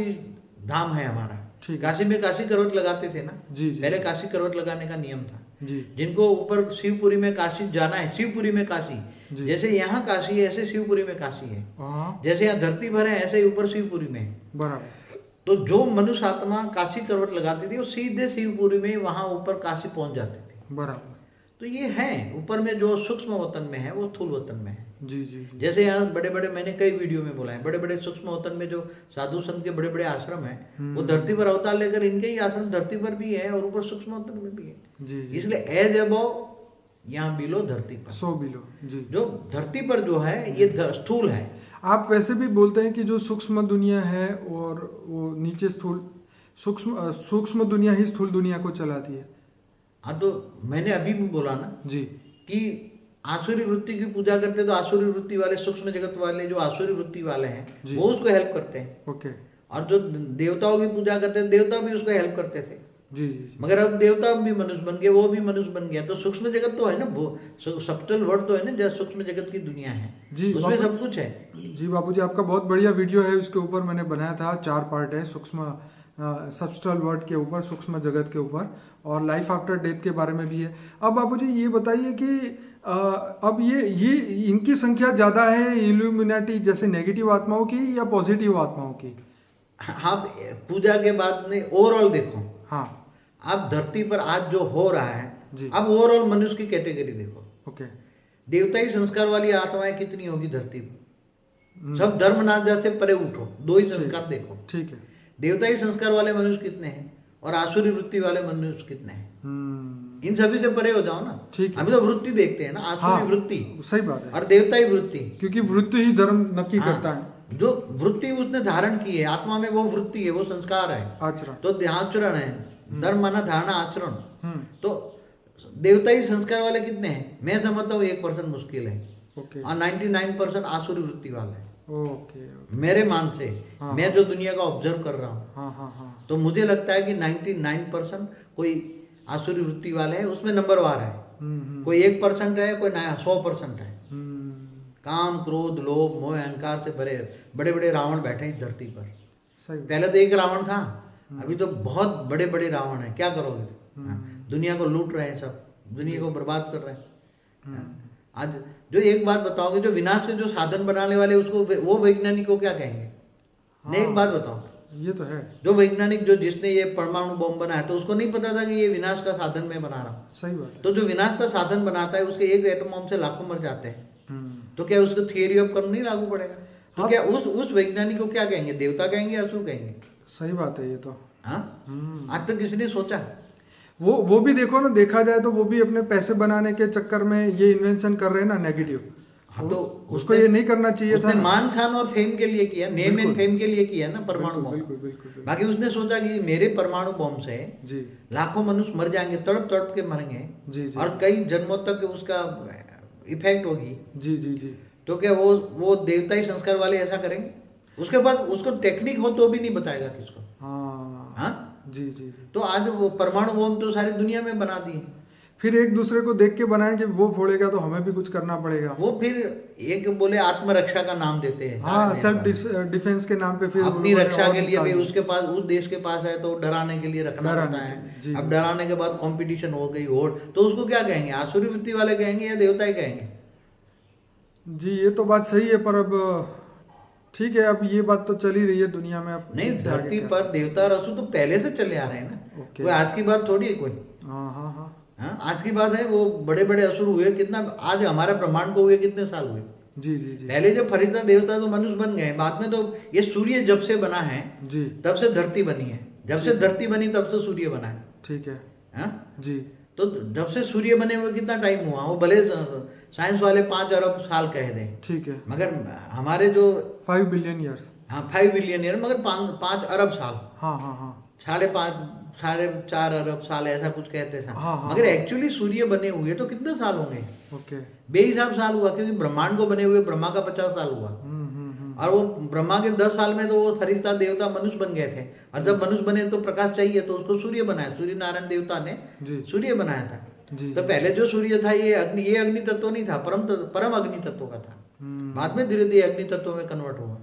[SPEAKER 2] धाम है हमारा,
[SPEAKER 1] ठीक है।
[SPEAKER 2] काशी में काशी करवट लगाते थे ना।
[SPEAKER 1] जी जी।
[SPEAKER 2] पहले काशी करवट लगाने का नियम था।
[SPEAKER 1] जी
[SPEAKER 2] जिनको ऊपर शिवपुरी में काशी जाना है, शिवपुरी में काशी,
[SPEAKER 1] जी।
[SPEAKER 2] जैसे यहाँ काशी है ऐसे शिवपुरी में काशी है।
[SPEAKER 1] हाँ
[SPEAKER 2] जैसे यहाँ धरती भर है ऐसे ही ऊपर शिवपुरी में है।
[SPEAKER 1] बराबर।
[SPEAKER 2] तो जो मनुष्य आत्मा काशी करवट लगाती थी वो सीधे शिवपुरी में वहां ऊपर काशी पहुंच जाती थी।
[SPEAKER 1] बराबर।
[SPEAKER 2] तो ये है ऊपर में जो सूक्ष्म वतन में है वो स्थूल वतन में है।
[SPEAKER 1] जी जी जी।
[SPEAKER 2] जैसे यहाँ बड़े बड़े, मैंने कई वीडियो में बोला है, बड़े बड़े सूक्ष्म वतन में जो साधु संत के बड़े बड़े आश्रम हैं वो धरती पर अवतार लेकर, इनके ही आश्रम धरती पर भी है और ऊपर सूक्ष्म वतन में भी है।
[SPEAKER 1] जी जी।
[SPEAKER 2] इसलिए एज अबव यहाँ बिलो धरती पर,
[SPEAKER 1] सो बिलो। जी।
[SPEAKER 2] जो धरती पर जो है ये स्थूल है।
[SPEAKER 1] आप वैसे भी बोलते हैं कि जो सूक्ष्म दुनिया है और वो नीचे स्थूल, सूक्ष्म दुनिया ही स्थूल दुनिया को चलाती है।
[SPEAKER 2] हाँ, तो मैंने अभी भी बोला ना
[SPEAKER 1] जी
[SPEAKER 2] कि आसुरी वृत्ति की पूजा करते तो आसुरी वृत्ति वाले, सूक्ष्म जगत वाले जो आसुरी वृत्ति वाले हैं
[SPEAKER 1] जी।
[SPEAKER 2] वो उसको हेल्प करते हैं।
[SPEAKER 1] ओके।
[SPEAKER 2] और जो देवताओं की पूजा करते हैं देवता भी उसको हेल्प करते थे।
[SPEAKER 1] जी जी।
[SPEAKER 2] मगर अब देवता भी मनुष्य बन गए, वो भी मनुष्य बन गया, तो सूक्ष्म जगत तो है ना, वो सब्टल वर्ड तो है ना, जो सूक्ष्म जगत की दुनिया है
[SPEAKER 1] जी
[SPEAKER 2] उसमें सब कुछ है।
[SPEAKER 1] जी बाबूजी, आपका बहुत बढ़िया वीडियो है, उसके ऊपर मैंने बनाया था, 4 पार्ट है, सूक्ष्म सब्स्ट्रल वर्ड के ऊपर, सूक्ष्म जगत के ऊपर, और लाइफ आफ्टर डेथ के बारे में भी है। अब बाबूजी ये बताइए कि अब ये इनकी संख्या ज़्यादा है इल्यूमिनाटी जैसे नेगेटिव आत्माओं की या पॉजिटिव आत्माओं की?
[SPEAKER 2] आप पूजा के बाद में ओवरऑल देखो,
[SPEAKER 1] हाँ।
[SPEAKER 2] आप धरती पर आज जो हो रहा है
[SPEAKER 1] जी।
[SPEAKER 2] अब ओवरऑल मनुष्य की कैटेगरी देखो।
[SPEAKER 1] ओके।
[SPEAKER 2] देवताई संस्कार वाली आत्माएं कितनी होगी धरती पर? सब धर्म नाजा से परे उठो, 2 ही संस्कार देखो।
[SPEAKER 1] ठीक है।
[SPEAKER 2] देवताई संस्कार वाले मनुष्य कितने हैं और आसुरी वृत्ति वाले मनुष्य कितने हैं? इन सभी से परे हो जाओ ना।
[SPEAKER 1] ठीक है।
[SPEAKER 2] हम तो वृत्ति देखते हैं ना, आसुरी
[SPEAKER 1] हाँ,
[SPEAKER 2] वृत्ति
[SPEAKER 1] सही बात है,
[SPEAKER 2] और देवताई वृत्ति,
[SPEAKER 1] क्योंकि वृत्ति ही धर्म नक्की
[SPEAKER 2] हाँ,
[SPEAKER 1] करता है।
[SPEAKER 2] जो वृत्ति उसने धारण की है आत्मा में, वो वृत्ति है, वो संस्कार है,
[SPEAKER 1] आचरण।
[SPEAKER 2] तो आचरण है। धर्म माना धारणा आचरण।
[SPEAKER 1] हम्म।
[SPEAKER 2] तो देवताई संस्कार वाले कितने हैं? मैं समझता हूँ 1% मुश्किल है,
[SPEAKER 1] ओके।
[SPEAKER 2] और 99% आसुरी वृत्ति वाले हैं।
[SPEAKER 1] ओके।
[SPEAKER 2] मेरे मान से,
[SPEAKER 1] हाँ,
[SPEAKER 2] मैं जो दुनिया का ऑब्जर्व कर रहा हूँ,
[SPEAKER 1] हाँ हाँ हाँ।
[SPEAKER 2] तो मुझे लगता है कि 99% कोई आसुरी वृत्ति वाले हैं, उसमें नंबरवार है। कोई 1% है, कोई 100% है। काम क्रोध लोभ मोह अहंकार से भरे बड़े बड़े रावण बैठे हैं धरती पर।
[SPEAKER 1] सही।
[SPEAKER 2] पहले तो एक रावण था, अभी तो बहुत बड़े बड़े रावण हैं। क्या करोगे? दुनिया को लूट रहे हैं, सब दुनिया को बर्बाद कर रहे हैं। आज जो एक बात बताओगे, जो विनाश के जो साधन बनाने वाले उसको वो वैज्ञानिक को क्या कहेंगे? नहीं, एक बात बताओ,
[SPEAKER 1] ये तो है।
[SPEAKER 2] जो वैज्ञानिक जो जिसने ये परमाणु बम बनाया तो उसको नहीं पता था कि ये विनाश का साधन मैं बना रहा हूँ।
[SPEAKER 1] सही बात है।
[SPEAKER 2] तो जो विनाश का साधन बनाता है उसके एक एटम बम से लाखों मर जाते हैं। तो क्या उसको थियरी ऑफ कर्म नहीं लागू पड़ेगा? तो
[SPEAKER 1] हाँ।
[SPEAKER 2] क्या उस वैज्ञानिक को क्या कहेंगे? देवता कहेंगे, असुर कहेंगे?
[SPEAKER 1] सही बात है ये तो।
[SPEAKER 2] हाँ, आज तक किसी ने सोचा?
[SPEAKER 1] वो भी देखो ना, देखा जाए तो वो भी अपने पैसे बनाने के चक्कर में ये इन्वेंशन कर रहे हैं ना, नेगेटिव।
[SPEAKER 2] हाँ, तो
[SPEAKER 1] उसको ये नहीं करना चाहिए था।
[SPEAKER 2] उसने मान शान और फेम के लिए किया, नेम एंड फेम के लिए किया ना परमाणु बम।
[SPEAKER 1] बिल्कुल बिल्कुल।
[SPEAKER 2] बाकी उसने सोचा कि मेरे परमाणु बम से
[SPEAKER 1] जी
[SPEAKER 2] लाखों मनुष्य मर जाएंगे, तड़प तड़प के मरेंगे,
[SPEAKER 1] जी जी।
[SPEAKER 2] और कई जन्मों तक उसका इफेक्ट होगी।
[SPEAKER 1] जी जी जी।
[SPEAKER 2] तो क्या वो देवताई संस्कार वाले ऐसा करेंगे? उसके बाद उसको टेक्निक हो तो भी नहीं बताएगा किसको।
[SPEAKER 1] हाँ
[SPEAKER 2] हाँ,
[SPEAKER 1] जी जी जी।
[SPEAKER 2] तो आज वो परमाणु बम तो सारी दुनिया में बना दिए।
[SPEAKER 1] फिर एक दूसरे को देख के बनाएंगे, वो फोड़ेगा तो हमें भी कुछ करना पड़ेगा।
[SPEAKER 2] वो फिर एक बोले आत्मरक्षा का नाम देते हैं।
[SPEAKER 1] हाँ, सेल्फ डिफेंस के नाम पे फिर
[SPEAKER 2] अपनी
[SPEAKER 1] उन्होंने
[SPEAKER 2] रक्षा
[SPEAKER 1] और
[SPEAKER 2] के लिए
[SPEAKER 1] निकाल
[SPEAKER 2] भी
[SPEAKER 1] दिया।
[SPEAKER 2] उसके पास, उस देश के पास है तो डराने के लिए रखना
[SPEAKER 1] डराने
[SPEAKER 2] पड़ता
[SPEAKER 1] के
[SPEAKER 2] है।
[SPEAKER 1] लिए, जी,
[SPEAKER 2] अब
[SPEAKER 1] जी।
[SPEAKER 2] डराने के बाद कंपटीशन हो गई होड़, तो उसको क्या कहेंगे? आसुरी वृत्ति वाले कहेंगे या देवता ही कहेंगे?
[SPEAKER 1] जी ये तो बात सही है, पर अब ठीक है, अब ये बात तो चल ही रही है दुनिया में। अब
[SPEAKER 2] नहीं,
[SPEAKER 1] इससे आगे
[SPEAKER 2] धरती
[SPEAKER 1] क्या?
[SPEAKER 2] पर देवता और असुर तो पहले से चले आ रहे हैं ना।
[SPEAKER 1] ओके।
[SPEAKER 2] कोई आज की बात थोड़ी है कोई।
[SPEAKER 1] हाँ हाँ हाँ।
[SPEAKER 2] हाँ, आज की बात है। वो बड़े बड़े असुर हुए कितना, आज हमारे ब्रह्मांड को हुए कितने साल हुए?
[SPEAKER 1] जी जी जी।
[SPEAKER 2] पहले जब फरिश्ता देवता तो मनुष्य बन गए, बाद में तो ये सूर्य जब से बना है
[SPEAKER 1] जी
[SPEAKER 2] तब से धरती बनी है, जब से धरती बनी तब से सूर्य बना है।
[SPEAKER 1] ठीक है।
[SPEAKER 2] हाँ?
[SPEAKER 1] जी
[SPEAKER 2] तो जब से सूर्य बने हुए कितना टाइम हुआ? वो भले साइंस वाले 5 अरब साल कह दें,
[SPEAKER 1] ठीक है।
[SPEAKER 2] मगर हमारे जो
[SPEAKER 1] 5 बिलियन ईयर्स।
[SPEAKER 2] हाँ 5 बिलियन ईयर, मगर 5 अरब साल,
[SPEAKER 1] हाँ हाँ हाँ।
[SPEAKER 2] 4.5 अरब साल ऐसा कुछ कहते हैं।
[SPEAKER 1] हाँ, हाँ,
[SPEAKER 2] मगर
[SPEAKER 1] हाँ।
[SPEAKER 2] एक्चुअली सूर्य बने हुए तो कितने साल होंगे?
[SPEAKER 1] ओके।
[SPEAKER 2] बेहिसाब साल हुआ, क्योंकि ब्रह्मांड को बने हुए ब्रह्मा का 50 साल हुआ। और वो ब्रह्मा के 10 साल में तो वो फरिश्ता देवता मनुष्य बन गए थे, और जब मनुष्य बने तो प्रकाश चाहिए, तो उसको सूर्य बनाया। सूर्य नारायण देवता ने
[SPEAKER 1] जी
[SPEAKER 2] सूर्य बनाया था।
[SPEAKER 1] जी
[SPEAKER 2] तो पहले जो सूर्य था ये अग्नि तत्व नहीं था, परम अग्नि तत्व का था। बाद में धीरे धीरे अग्नि तत्व में कन्वर्ट हुआ।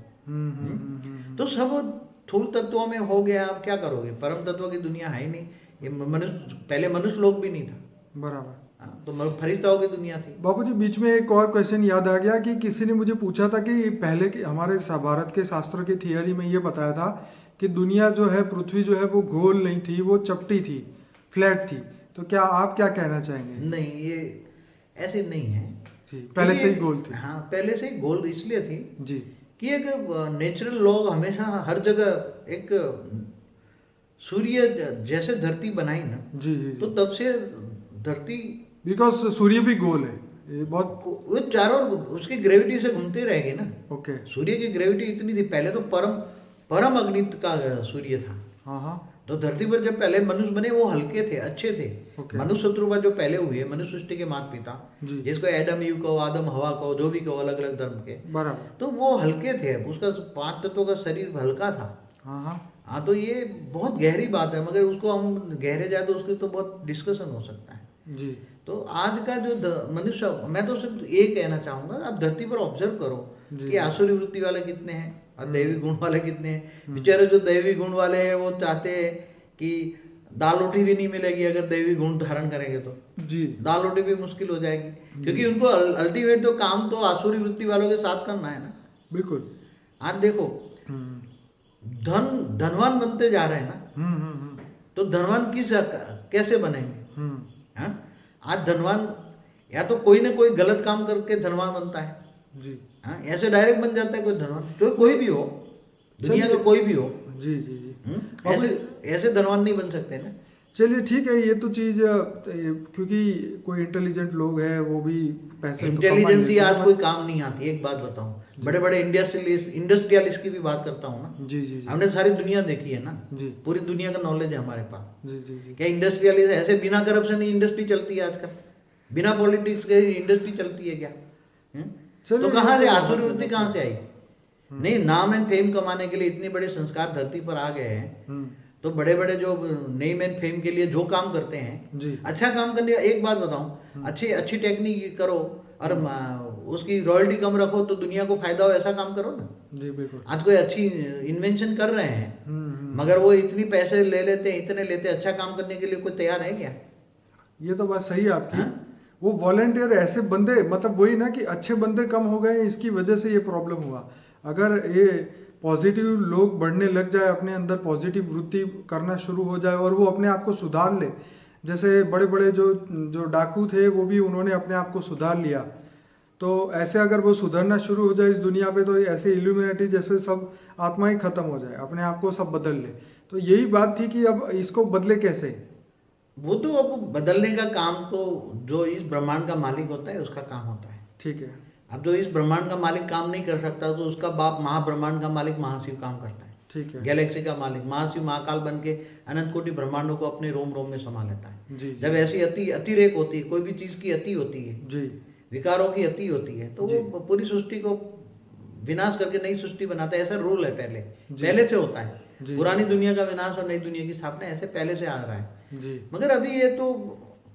[SPEAKER 2] तो सब स्थूल तत्वों में हो गया। अब क्या करोगे? परम तत्व की दुनिया है ही नहीं। ये मनुष्य, पहले मनुष्य लोग भी नहीं था,
[SPEAKER 1] बराबर।
[SPEAKER 2] तो फरिश्ताओं की दुनिया थी।
[SPEAKER 1] बाबूजी बीच में एक और क्वेश्चन याद आ गया कि किसी ने मुझे पूछा था कि पहले के हमारे भारत के शास्त्रों की थियरी में ये बताया था कि दुनिया जो है, पृथ्वी जो है वो गोल नहीं थी, वो चपटी थी, फ्लैट थी। तो क्या आप क्या कहना चाहेंगे?
[SPEAKER 2] नहीं, ये ऐसे नहीं है
[SPEAKER 1] जी, पहले से ही
[SPEAKER 2] क्योंकि
[SPEAKER 1] गोल थी।
[SPEAKER 2] हाँ, पहले से ही गोल इसलिए थी
[SPEAKER 1] जी
[SPEAKER 2] कि एक नेचुरल लॉ हमेशा हर जगह एक सूर्य जैसे धरती बनाई ना,
[SPEAKER 1] जी जी
[SPEAKER 2] तो
[SPEAKER 1] जी,
[SPEAKER 2] तब से धरती
[SPEAKER 1] बिकॉज सूर्य भी गोल है, ये बहुत।
[SPEAKER 2] वो चारों उसकी ग्रेविटी से घूमते रहेगी ना।
[SPEAKER 1] ओके।
[SPEAKER 2] सूर्य की ग्रेविटी इतनी थी, पहले तो परम परम अग्नित का सूर्य था।
[SPEAKER 1] हाँ हाँ।
[SPEAKER 2] तो धरती पर जब पहले मनुष्य बने वो हल्के थे, अच्छे थे।
[SPEAKER 1] Okay.
[SPEAKER 2] मनुष्य शत्रुपा जो पहले हुए, मनुष्य सृष्टि के माता पिता,
[SPEAKER 1] जी।
[SPEAKER 2] जिसको एडम ईव कहो, आदम हवा कहो, जो भी कहो, अलग अलग धर्म के,
[SPEAKER 1] बराबर।
[SPEAKER 2] तो वो हल्के थे। उसका 5 तत्वों का शरीर हल्का था।
[SPEAKER 1] हाँ हाँ।
[SPEAKER 2] हाँ, तो ये बहुत गहरी बात है, मगर उसको हम गहरे जाए तो उसकी तो बहुत डिस्कशन हो सकता है।
[SPEAKER 1] जी
[SPEAKER 2] तो आज का जो मनुष्य, मैं तो सिर्फ ये कहना चाहूंगा, आप धरती पर ऑब्जर्व करो
[SPEAKER 1] जी।
[SPEAKER 2] कि आसुरी वृत्ति वाले कितने हैं और दैवी गुण वाले कितने हैं। बेचारे जो दैवी गुण वाले हैं वो चाहते हैं कि दाल रोटी भी नहीं मिलेगी अगर दैवी गुण धारण करेंगे तो।
[SPEAKER 1] जी
[SPEAKER 2] दाल रोटी भी मुश्किल हो जाएगी, क्योंकि उनको अल्टीमेट तो काम तो आसुरी वृत्ति वालों के साथ करना है ना।
[SPEAKER 1] बिल्कुल।
[SPEAKER 2] आज देखो, धनवान बनते जा रहे हैं ना, तो धनवान कैसे बनेंगे? हाँ? आज धनवान या तो कोई ना कोई गलत काम करके धनवान बनता है।
[SPEAKER 1] जी
[SPEAKER 2] हाँ, ऐसे डायरेक्ट बन जाता है कोई धनवान, तो कोई भी हो, दुनिया का कोई भी हो।
[SPEAKER 1] जी जी जी।
[SPEAKER 2] ऐसे ऐसे धनवान नहीं बन सकते ना।
[SPEAKER 1] चलिए ठीक है, ये तो चीज क्योंकि कोई इंटेलिजेंट लोग हैं वो भी पैसे तो कमा ही
[SPEAKER 2] इंटेलिजेंसी
[SPEAKER 1] लेते हैं,
[SPEAKER 2] आज कोई काम नहीं आती। एक बात बताऊं, बड़े बड़े इंडस्ट्रियलिस्ट की भी बात करता हूँ ना।
[SPEAKER 1] जी जी जी
[SPEAKER 2] हमने सारी दुनिया देखी है ना,
[SPEAKER 1] जी
[SPEAKER 2] पूरी दुनिया का नॉलेज है हमारे पास।
[SPEAKER 1] जी जी जी।
[SPEAKER 2] क्या इंडस्ट्रियलिस्ट ऐसे बिना करप्शन ही इंडस्ट्री चलती है आजकल? बिना पॉलिटिक्स के इंडस्ट्री चलती है क्या?
[SPEAKER 1] चलिए,
[SPEAKER 2] तो कहाँ से
[SPEAKER 1] ये तो
[SPEAKER 2] आसुरी
[SPEAKER 1] बात
[SPEAKER 2] वृत्ति
[SPEAKER 1] है।
[SPEAKER 2] कहाँ से आई? नहीं, नाम एंड फेम कमाने के लिए इतने बड़े संस्कार धरती पर आ गए हैं, तो बड़े बड़े जो नेम एंड फेम के लिए जो काम करते हैं,
[SPEAKER 1] जी
[SPEAKER 2] अच्छा काम करने का, एक बात बताऊं, अच्छी अच्छी टेक्निक करो और उसकी रॉयल्टी कम रखो तो दुनिया को फायदा हो, ऐसा काम करो ना।
[SPEAKER 1] जी बिल्कुल।
[SPEAKER 2] आज कोई अच्छी इन्वेंशन कर रहे हैं, मगर वो इतनी पैसे ले लेते हैं, इतने लेते हैं, अच्छा काम करने के लिए कोई तैयार है क्या?
[SPEAKER 1] ये तो बात सही है आपकी।
[SPEAKER 2] हाँ?
[SPEAKER 1] वो वॉलंटियर ऐसे बंदे, मतलब वही ना कि अच्छे बंदे कम हो गए, इसकी वजह से ये प्रॉब्लम हुआ। अगर ये पॉजिटिव लोग बढ़ने लग जाए, अपने अंदर पॉजिटिव वृत्ति करना शुरू हो जाए और वो अपने आप को सुधार ले, जैसे बड़े बड़े जो जो डाकू थे वो भी उन्होंने अपने आप को सुधार लिया, तो ऐसे अगर वो सुधरना शुरू हो जाए इस दुनिया पे, तो ऐसे इल्यूमिनेटी जैसे सब आत्मा ही खत्म हो जाए, अपने आप को सब बदल ले। तो यही बात थी कि अब इसको बदले कैसे।
[SPEAKER 2] वो तो अब बदलने का काम तो जो इस ब्रह्मांड का मालिक होता है उसका काम होता है।
[SPEAKER 1] ठीक है।
[SPEAKER 2] अब जो इस ब्रह्मांड का मालिक काम नहीं कर सकता, तो उसका बाप महाब्रह्मांड का मालिक महाशिव काम करता है।
[SPEAKER 1] ठीक है।
[SPEAKER 2] गैलेक्सी का मालिक महाशिव महाकाल बन के अनंत कोटि ब्रह्मांडों को अपने रोम रोम में समा लेता है।
[SPEAKER 1] जी
[SPEAKER 2] जब ऐसी अतिरेक होती है, कोई भी चीज की अति होती है,
[SPEAKER 1] जी
[SPEAKER 2] विकारों की अति होती है, तो वो पूरी सृष्टि को विनाश करके नई सृष्टि बनाता है। ऐसा रूल है, पहले से होता है। पुरानी दुनिया का विनाश और नई दुनिया की स्थापना ऐसे पहले से आ रहा है।
[SPEAKER 1] जी।
[SPEAKER 2] मगर अभी ये तो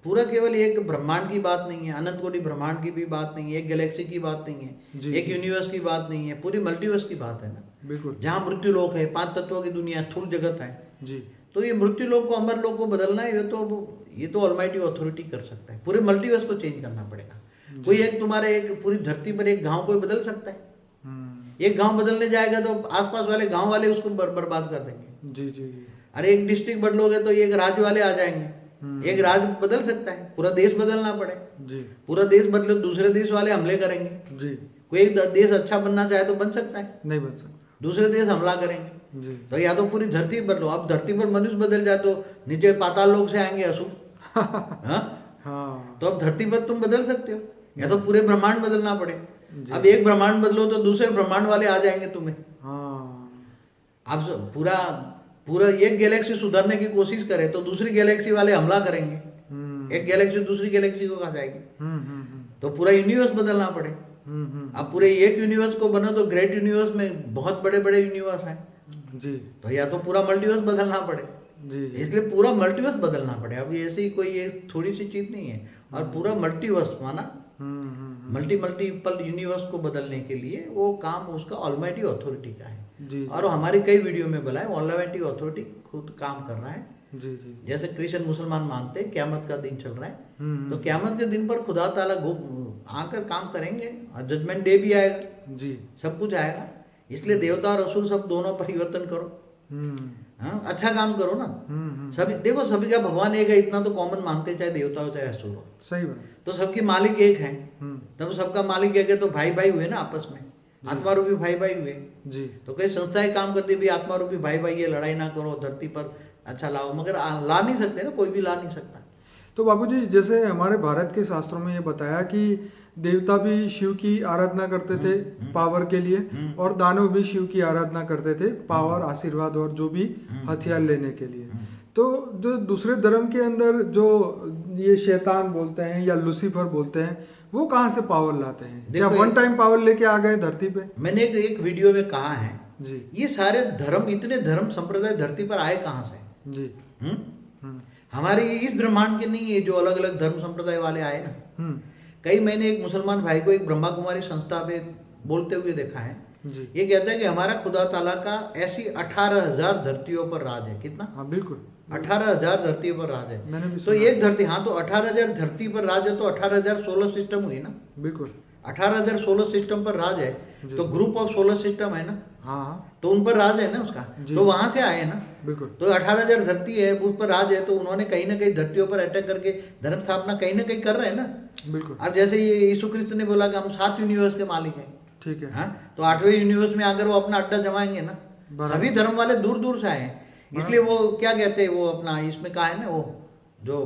[SPEAKER 2] पूरा केवल एक ब्रह्मांड की बात नहीं है, अनंत कोटि ब्रह्मांड की भी बात नहीं है, एक गैलेक्सी की बात नहीं है, एक यूनिवर्स की बात नहीं है, पूरी मल्टीवर्स की बात है ना।
[SPEAKER 1] बिल्कुल।
[SPEAKER 2] जहाँ मृत्यु लोक है, 5 तत्वों की दुनिया, स्थूल जगत है।
[SPEAKER 1] जी।
[SPEAKER 2] तो ये मृत्यु लोक को अमर लोक को बदलना है, ये तो ऑलमाइटी अथॉरिटी कर सकता है। पूरे मल्टीवर्स को चेंज करना पड़ेगा। कोई एक तुम्हारे एक पूरी धरती पर एक गांव कोई बदल सकता है? एक गांव बदलने जाएगा तो आसपास वाले गांव वाले उसको बर्बाद कर देंगे।
[SPEAKER 1] जी जी जी।
[SPEAKER 2] अरे एक डिस्ट्रिक्ट बदलोगे तो एक राज्य वाले आ जाएंगे। एक राज्य बदल सकता है, पूरा देश बदलना पड़े।
[SPEAKER 1] जी।
[SPEAKER 2] पूरा देश बदलो, दूसरे देश वाले हमले करेंगे।
[SPEAKER 1] जी।
[SPEAKER 2] कोई एक देश अच्छा बनना चाहे तो बन सकता है,
[SPEAKER 1] नहीं बन सकता।
[SPEAKER 2] दूसरे देश हमला करेंगे।
[SPEAKER 1] जी।
[SPEAKER 2] तो या तो पूरी धरती बदलो। अब धरती पर मनुष्य बदल जाए तो नीचे पाताल लोक से आएंगे असुर। हाँ?
[SPEAKER 1] हाँ।
[SPEAKER 2] तो अब धरती पर तुम बदल सकते हो, या तो पूरे ब्रह्मांड बदलना पड़े। अब एक ब्रह्मांड बदलो तो दूसरे ब्रह्मांड वाले आ जाएंगे तुम्हें।
[SPEAKER 1] हाँ।
[SPEAKER 2] अब पूरा पूरा एक गैलेक्सी सुधरने की कोशिश करे तो दूसरी गैलेक्सी वाले हमला करेंगे। एक गैलेक्सी दूसरी गैलेक्सी को खा जाएगी। तो पूरा यूनिवर्स बदलना पड़े। अब पूरे एक यूनिवर्स को बनो तो ग्रेट यूनिवर्स में बहुत बड़े बड़े यूनिवर्स हैं।
[SPEAKER 1] जी।
[SPEAKER 2] तो या तो पूरा मल्टीवर्स बदलना पड़े।
[SPEAKER 1] जी जी।
[SPEAKER 2] इसलिए पूरा मल्टीवर्स बदलना पड़े। अब ये ऐसी कोई ये थोड़ी सी चीज नहीं है। और पूरा मल्टीवर्स माना मल्टीपल यूनिवर्स को बदलने के लिए वो काम उसका ऑलमाइटी अथॉरिटी का है।
[SPEAKER 1] जी।
[SPEAKER 2] और हमारी कई वीडियो में बोला है, ऑलमाइटी अथॉरिटी खुद काम कर रहा है।
[SPEAKER 1] जी जी।
[SPEAKER 2] जैसे क्रिश्चियन मुसलमान मानते हैं क्यामत का दिन चल रहा है, तो क्यामत के दिन पर खुदा ताला आकर काम करेंगे और जजमेंट डे भी आएगा।
[SPEAKER 1] जी।
[SPEAKER 2] सब कुछ आएगा। इसलिए देवता और असुर सब दोनों परिवर्तन करो। हाँ, अच्छा काम करो ना।
[SPEAKER 1] हम्म।
[SPEAKER 2] सभी देखो, सभी का भगवान एक है, इतना तो कॉमन मानते, चाहे देवता हो चाहे असुर हो।
[SPEAKER 1] सही बात।
[SPEAKER 2] तो सबकी मालिक एक है,
[SPEAKER 1] हम्म।
[SPEAKER 2] तब सबका मालिक एक है, तो भाई भाई हुए ना आपस में, आत्मा रूपी भाई भाई हुए।
[SPEAKER 1] जी।
[SPEAKER 2] तो कई संस्थाएं काम करती भी आत्मा रूपी भाई भाई, ये लड़ाई ना करो, धरती पर अच्छा लाओ, मगर ला नहीं सकते ना, कोई भी ला नहीं सकता।
[SPEAKER 1] तो बाबूजी, जैसे हमारे भारत के शास्त्रों में ये बताया कि देवता भी शिव की आराधना करते थे पावर के लिए, और दानव भी शिव की आराधना करते थे पावर, आशीर्वाद और जो भी हथियार लेने के लिए। तो जो दूसरे धर्म के अंदर जो ये शैतान बोलते हैं या लूसीफर बोलते हैं, वो कहाँ से पावर लाते हैं? क्या
[SPEAKER 2] देखो,
[SPEAKER 1] वन टाइम पावर लेके आ गए धरती पे?
[SPEAKER 2] मैंने एक वीडियो में कहा है
[SPEAKER 1] जी।
[SPEAKER 2] ये सारे धर्म, इतने धर्म संप्रदाय धरती पर आए कहाँ से?
[SPEAKER 1] जी।
[SPEAKER 2] हम्म?
[SPEAKER 1] हम्म।
[SPEAKER 2] हमारे इस ब्रह्मांड के नहीं है जो अलग अलग धर्म संप्रदाय वाले आए ना।
[SPEAKER 1] हम्म।
[SPEAKER 2] कई मैंने एक मुसलमान भाई को एक ब्रह्मा कुमारी संस्था पे बोलते हुए देखा है।
[SPEAKER 1] जी।
[SPEAKER 2] ये कहते हैं कि हमारा खुदा ताला का ऐसी 18,000 धरतियों पर राज है। कितना?
[SPEAKER 1] हाँ बिल्कुल।
[SPEAKER 2] 18,000 धरतियों पर राज है।
[SPEAKER 1] मैंने भी
[SPEAKER 2] तो
[SPEAKER 1] सुना।
[SPEAKER 2] एक धरती, हाँ, तो 18,000 धरती पर राज है, तो 18,000 सोलर सिस्टम हुई ना।
[SPEAKER 1] बिल्कुल।
[SPEAKER 2] 18,000 सोलर सिस्टम पर राज है,
[SPEAKER 1] जी।
[SPEAKER 2] तो ग्रुप ऑफ सोलर सिस्टम है ना,
[SPEAKER 1] हाँ हाँ।
[SPEAKER 2] तो उन पर राज है ना उसका,
[SPEAKER 1] जी।
[SPEAKER 2] तो वहां से आए ना।
[SPEAKER 1] बिल्कुल।
[SPEAKER 2] तो 18,000 धरती है, उस पर राज है, तो उन्होंने कहीं ना कहीं धरतियों पर अटैक करके धर्म स्थापना कहीं ना कहीं कर रहे हैं ना।
[SPEAKER 1] बिल्कुल।
[SPEAKER 2] अब जैसे ये यीशु क्रिस्त ने बोला कि हम 7 यूनिवर्स के मालिक हैं,
[SPEAKER 1] ठीक है।
[SPEAKER 2] हाँ, तो 8वें यूनिवर्स में आकर वो अपना अड्डा जमाएंगे ना।
[SPEAKER 1] बराबर।
[SPEAKER 2] सभी धर्म वाले दूर दूर से आए हैं, इसलिए वो क्या कहते हैं, वो अपना इसमें कहा है ना, वो जो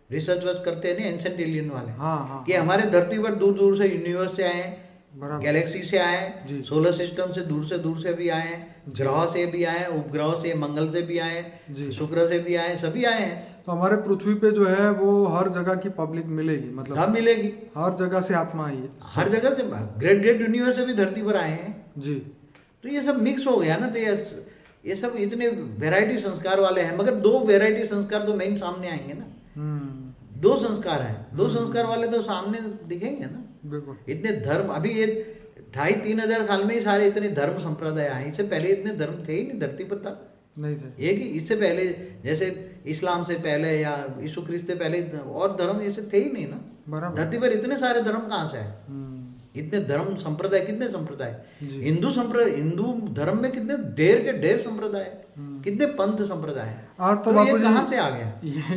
[SPEAKER 2] रिसर्च वर्च करते हैं ना एंशिएंट एलियन वाले,
[SPEAKER 1] हाँ हाँ।
[SPEAKER 2] कि हमारे धरती पर दूर दूर से यूनिवर्स से आए हैं,
[SPEAKER 1] बराबर।
[SPEAKER 2] गैलेक्सी से आए
[SPEAKER 1] जी।
[SPEAKER 2] हैं, सोलर सिस्टम से दूर से भी आए हैं, ग्रह से भी आए हैं, उपग्रह से, मंगल से भी आए
[SPEAKER 1] जी।
[SPEAKER 2] हैं, शुक्र से भी आए हैं, सभी आए हैं।
[SPEAKER 1] तो हमारे पृथ्वी पे जो है वो हर जगह की पब्लिक मिलेगी,
[SPEAKER 2] सब
[SPEAKER 1] मतलब
[SPEAKER 2] मिलेगी,
[SPEAKER 1] हर जगह से आत्मा आई है।
[SPEAKER 2] हर जगह से, ग्रेट ग्रेट यूनिवर्स से भी धरती पर आए हैं।
[SPEAKER 1] जी।
[SPEAKER 2] तो ये सब मिक्स हो गया ना, तो ये सब इतने वैरायटी संस्कार वाले हैं, मगर 2 वैरायटी संस्कार तो मेन सामने आएंगे ना।
[SPEAKER 1] हम्म।
[SPEAKER 2] 2 संस्कार हैं, 2 संस्कार वाले तो सामने दिखेंगे ना।
[SPEAKER 1] बिल्कुल।
[SPEAKER 2] इतने धर्म, अभी ये 2,500-3 हजार साल में ही सारे इतने धर्म संप्रदाय आए, इससे पहले इतने धर्म थे ही नहीं धरती पर तक।
[SPEAKER 1] नहीं थे।
[SPEAKER 2] एक ही, इससे पहले जैसे इस्लाम से पहले या यीशु क्रिस्त से पहले और धर्म ऐसे थे ही नहीं ना।
[SPEAKER 1] बराबर।
[SPEAKER 2] धरती पर इतने सारे धर्म कहाँ से आए?
[SPEAKER 1] हम्म।
[SPEAKER 2] इतने धर्म संप्रदाय, कितने संप्रदाय?
[SPEAKER 1] जी।
[SPEAKER 2] हिंदू धर्म में कितने ढेर के ढेर संप्रदाय, कितने पंथ संप्रदाय हैं।
[SPEAKER 1] आज तो
[SPEAKER 2] ये
[SPEAKER 1] बापूजी
[SPEAKER 2] कहाँ से आ गया?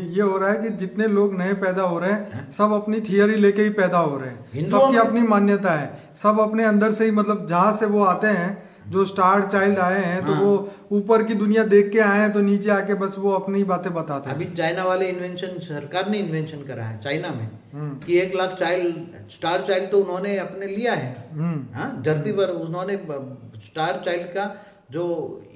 [SPEAKER 1] ये हो रहा है कि जितने लोग नए पैदा हो रहे हैं सब अपनी थियरी लेके ही पैदा हो रहे हैं,
[SPEAKER 2] हिंदुओं
[SPEAKER 1] सबकी
[SPEAKER 2] में-
[SPEAKER 1] अपनी मान्यता है, सब अपने अंदर से ही, मतलब जहाँ से वो आते हैं, जो स्टार चाइल्ड आए हैं, तो
[SPEAKER 2] हाँ।
[SPEAKER 1] वो ऊपर की दुनिया देख के आए हैं, तो नीचे आके बस वो अपनी बातें बताते हैं।
[SPEAKER 2] अभी चाइना वाले इन्वेंशन, सरकार ने इन्वेंशन करा है चाइना में,
[SPEAKER 1] हम्म।
[SPEAKER 2] कि 1 लाख स्टार चाइल्ड तो उन्होंने अपने लिया है। हाँ, धरती पर उन्होंने स्टार चाइल्ड का जो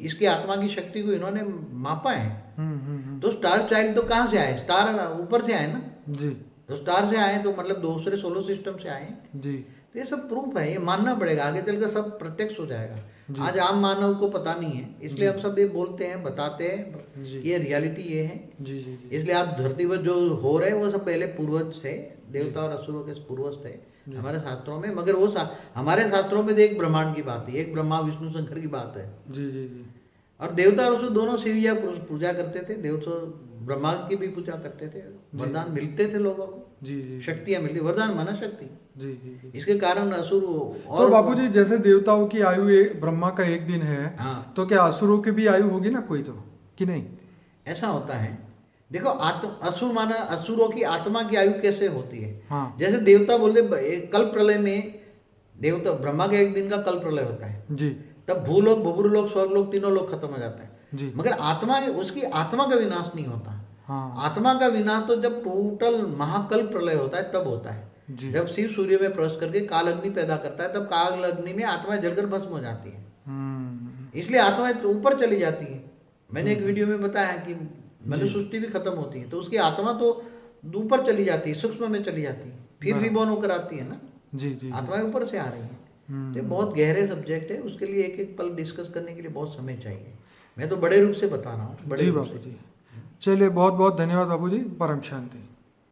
[SPEAKER 2] इसकी आत्मा की शक्ति को इन्होंने मापा है। तो स्टार चाइल्ड तो कहाँ से आए? स्टार ऊपर से आए ना।
[SPEAKER 1] जी।
[SPEAKER 2] तो स्टार से आए तो मतलब दूसरे सोलर सिस्टम से आए।
[SPEAKER 1] जी।
[SPEAKER 2] तो ये सब प्रूफ है, ये मानना पड़ेगा, आगे चलकर सब प्रत्यक्ष हो जाएगा।
[SPEAKER 1] जी।
[SPEAKER 2] आज आम मानव को पता नहीं है, इसलिए हम सब ये बोलते हैं, बताते हैं,
[SPEAKER 1] जी।
[SPEAKER 2] ये रियलिटी ये है।
[SPEAKER 1] जी। जी। जी।
[SPEAKER 2] इसलिए आप धरती पर जो हो रहे हैं वो सब पहले पूर्वज थे, देवता और असुरों के पूर्वज थे हमारे शास्त्रों में। मगर वो हमारे शास्त्रों में तो एक ब्रह्मांड की बात है, एक ब्रह्मा विष्णु शंकर की बात है।
[SPEAKER 1] जी। जी। जी।
[SPEAKER 2] और देवता और असुर दोनों शिव या पूजा करते थे, देवता ब्रह्मा की भी पूजा करते थे, वरदान मिलते थे लोगों को,
[SPEAKER 1] जी। जी।
[SPEAKER 2] शक्तियां मिलती, वरदान माना शक्ति।
[SPEAKER 1] जी। जी। जी।
[SPEAKER 2] इसके कारण असुर
[SPEAKER 1] तो
[SPEAKER 2] और
[SPEAKER 1] बापूजी, जैसे देवताओं की आयु ब्रह्मा का 1 दिन है,
[SPEAKER 2] हाँ,
[SPEAKER 1] तो क्या असुरों की भी आयु होगी ना कोई, तो कि नहीं?
[SPEAKER 2] ऐसा होता है। देखो, असुर माना, असुरों की आत्मा की आयु कैसे होती है?
[SPEAKER 1] हाँ।
[SPEAKER 2] जैसे देवता बोलते, कल प्रलय में देवता ब्रह्मा का 1 दिन का कल प्रलय होता है,
[SPEAKER 1] जी।
[SPEAKER 2] तब भूलोक, भूभुरलोक, स्वर्गलोक तीनों लोग खत्म हो जाता है।
[SPEAKER 1] जी।
[SPEAKER 2] मगर आत्मा, उसकी आत्मा का विनाश नहीं होता।
[SPEAKER 1] हाँ।
[SPEAKER 2] आत्मा का विनाश तो जब टोटल महाकल प्रलय होता है तब होता है।
[SPEAKER 1] जी।
[SPEAKER 2] जब शिव सूर्य में प्रवेश करके काल अग्नि पैदा करता है, तब काल अग्नि में आत्मा जलकर भस्म हो जाती है। इसलिए आत्मा तो ऊपर चली जाती है। मैंने एक वीडियो में बताया कि मनुष्य सृष्टि भी खत्म होती है तो उसकी आत्मा तो ऊपर चली जाती है, सूक्ष्म में चली जाती है, फिर रिबॉर्न होकर आती है ना।
[SPEAKER 1] जी। जी।
[SPEAKER 2] आत्मा ऊपर से आ रही है। तो ये बहुत गहरे सब्जेक्ट है, उसके लिए एक एक पल डिस्कस करने के लिए बहुत समय चाहिए। मैं तो बड़े रूप से बता रहा हूँ, बड़े
[SPEAKER 1] जी
[SPEAKER 2] रूप
[SPEAKER 1] बापू
[SPEAKER 2] से।
[SPEAKER 1] जी, चलिए बहुत बहुत धन्यवाद बाबू जी, परम शांति।